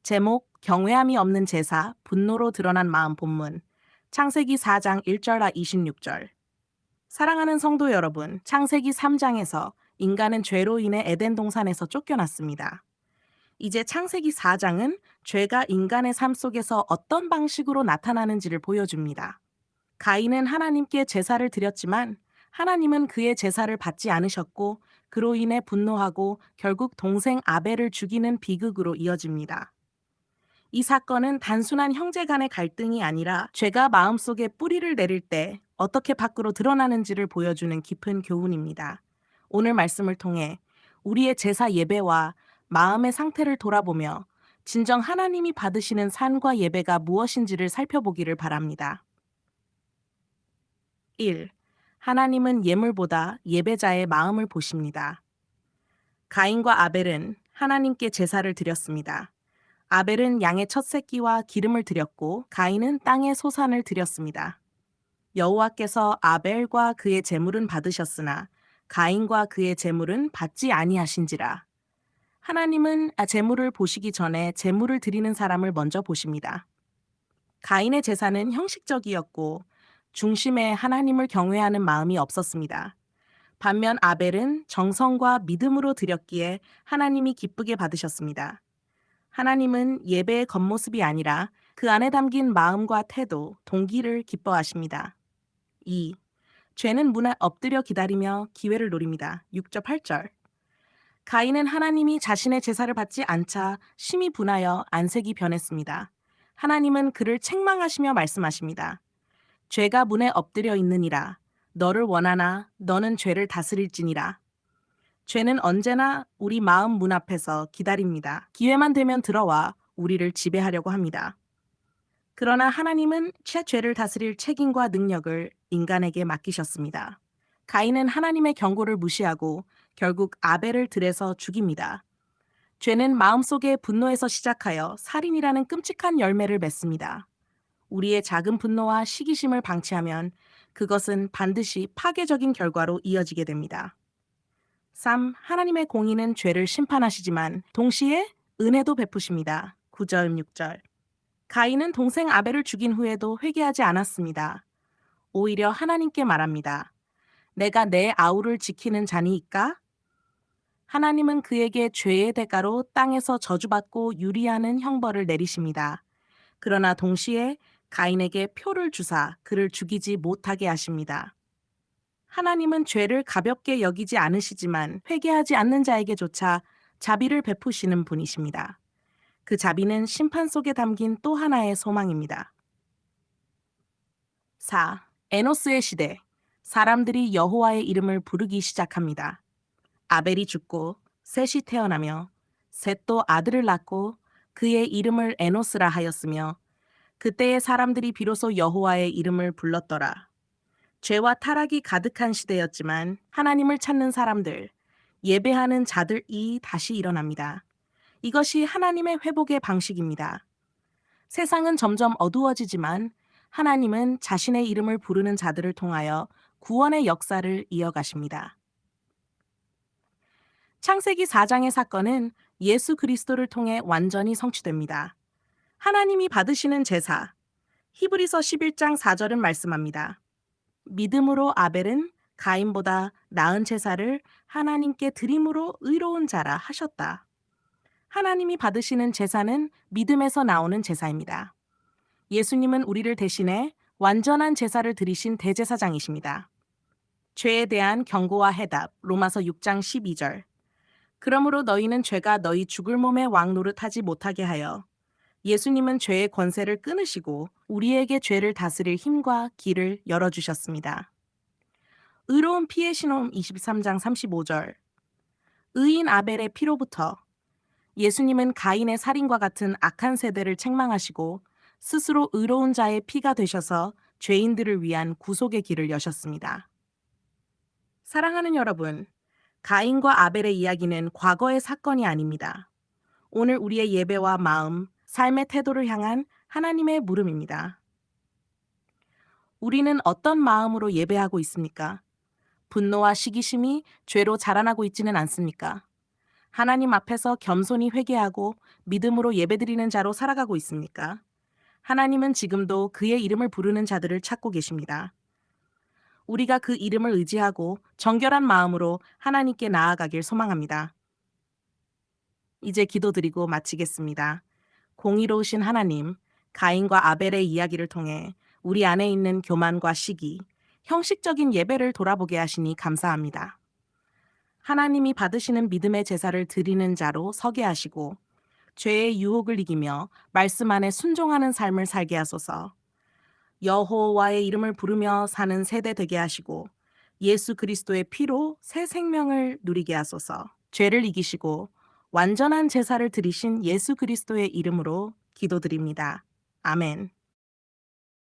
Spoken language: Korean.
제목 경외함이 없는 제사, 분노로 드러난 마음 본문. 창세기 4장 1절과 26절. 사랑하는 성도 여러분, 창세기 3장에서 인간은 죄로 인해 에덴 동산에서 쫓겨났습니다. 이제 창세기 4장은 죄가 인간의 삶 속에서 어떤 방식으로 나타나는지를 보여줍니다. 가인은 하나님께 제사를 드렸지만 하나님은 그의 제사를 받지 않으셨고 그로 인해 분노하고 결국 동생 아벨을 죽이는 비극으로 이어집니다. 이 사건은 단순한 형제 간의 갈등이 아니라 죄가 마음속에 뿌리를 내릴 때 어떻게 밖으로 드러나는지를 보여주는 깊은 교훈입니다. 오늘 말씀을 통해 우리의 제사 예배와 마음의 상태를 돌아보며 진정 하나님이 받으시는 산과 예배가 무엇인지를 살펴보기를 바랍니다. 1. 하나님은 예물보다 예배자의 마음을 보십니다. 가인과 아벨은 하나님께 제사를 드렸습니다. 아벨은 양의 첫 새끼와 기름을 드렸고 가인은 땅의 소산을 드렸습니다. 여호와께서 아벨과 그의 제물은 받으셨으나 가인과 그의 제물은 받지 아니하신지라. 하나님은 제물을 보시기 전에 제물을 드리는 사람을 먼저 보십니다. 가인의 제사는 형식적이었고 중심에 하나님을 경외하는 마음이 없었습니다. 반면 아벨은 정성과 믿음으로 드렸기에 하나님이 기쁘게 받으셨습니다. 하나님은 예배의 겉모습이 아니라 그 안에 담긴 마음과 태도, 동기를 기뻐하십니다. 2. 죄는 문에 엎드려 기다리며 기회를 노립니다. 6절 8절. 가인은 하나님이 자신의 제사를 받지 않자 심히 분하여 안색이 변했습니다. 하나님은 그를 책망하시며 말씀하십니다. 죄가 문에 엎드려 있느니라. 너를 원하나 너는 죄를 다스릴지니라. 죄는 언제나 우리 마음 문 앞에서 기다립니다. 기회만 되면 들어와 우리를 지배하려고 합니다. 그러나 하나님은 죄를 다스릴 책임과 능력을 인간에게 맡기셨습니다. 가인은 하나님의 경고를 무시하고 결국 아벨을 들에서 죽입니다. 죄는 마음속의 분노에서 시작하여 살인이라는 끔찍한 열매를 맺습니다. 우리의 작은 분노와 시기심을 방치하면 그것은 반드시 파괴적인 결과로 이어지게 됩니다. 3. 하나님의 공의는 죄를 심판하시지만 동시에 은혜도 베푸십니다. 9절 6절. 가인은 동생 아벨을 죽인 후에도 회개하지 않았습니다. 오히려 하나님께 말합니다. 내가 내 아우를 지키는 자니이까? 하나님은 그에게 죄의 대가로 땅에서 저주받고 유리하는 형벌을 내리십니다. 그러나 동시에 가인에게 표를 주사 그를 죽이지 못하게 하십니다. 하나님은 죄를 가볍게 여기지 않으시지만 회개하지 않는 자에게조차 자비를 베푸시는 분이십니다. 그 자비는 심판 속에 담긴 또 하나의 소망입니다. 4. 에노스의 시대. 사람들이 여호와의 이름을 부르기 시작합니다. 아벨이 죽고 셋이 태어나며 셋도 아들을 낳고 그의 이름을 에노스라 하였으며 그때의 사람들이 비로소 여호와의 이름을 불렀더라. 죄와 타락이 가득한 시대였지만 하나님을 찾는 사람들, 예배하는 자들이 다시 일어납니다. 이것이 하나님의 회복의 방식입니다. 세상은 점점 어두워지지만 하나님은 자신의 이름을 부르는 자들을 통하여 구원의 역사를 이어가십니다. 창세기 4장의 사건은 예수 그리스도를 통해 완전히 성취됩니다. 하나님이 받으시는 제사. 히브리서 11장 4절은 말씀합니다. 믿음으로 아벨은 가인보다 나은 제사를 하나님께 드림으로 의로운 자라 하셨다. 하나님이 받으시는 제사는 믿음에서 나오는 제사입니다. 예수님은 우리를 대신해 완전한 제사를 드리신 대제사장이십니다. 죄에 대한 경고와 해답, 로마서 6장 12절. 그러므로 너희는 죄가 너희 죽을 몸의 왕 노릇하지 못하게 하여 예수님은 죄의 권세를 끊으시고 우리에게 죄를 다스릴 힘과 길을 열어주셨습니다. 의로운 피의 신홈 23장 35절. 의인 아벨의 피로부터 예수님은 가인의 살인과 같은 악한 세대를 책망하시고 스스로 의로운 자의 피가 되셔서 죄인들을 위한 구속의 길을 여셨습니다. 사랑하는 여러분, 가인과 아벨의 이야기는 과거의 사건이 아닙니다. 오늘 우리의 예배와 마음, 삶의 태도를 향한 하나님의 물음입니다. 우리는 어떤 마음으로 예배하고 있습니까? 분노와 시기심이 죄로 자라나고 있지는 않습니까? 하나님 앞에서 겸손히 회개하고 믿음으로 예배드리는 자로 살아가고 있습니까? 하나님은 지금도 그의 이름을 부르는 자들을 찾고 계십니다. 우리가 그 이름을 의지하고 정결한 마음으로 하나님께 나아가길 소망합니다. 이제 기도드리고 마치겠습니다. 공의로우신 하나님, 가인과 아벨의 이야기를 통해 우리 안에 있는 교만과 시기, 형식적인 예배를 돌아보게 하시니 감사합니다. 하나님이 받으시는 믿음의 제사를 드리는 자로 서게 하시고 죄의 유혹을 이기며 말씀 안에 순종하는 삶을 살게 하소서. 여호와의 이름을 부르며 사는 세대 되게 하시고 예수 그리스도의 피로 새 생명을 누리게 하소서. 죄를 이기시고 완전한 제사를 드리신 예수 그리스도의 이름으로 기도드립니다. 아멘.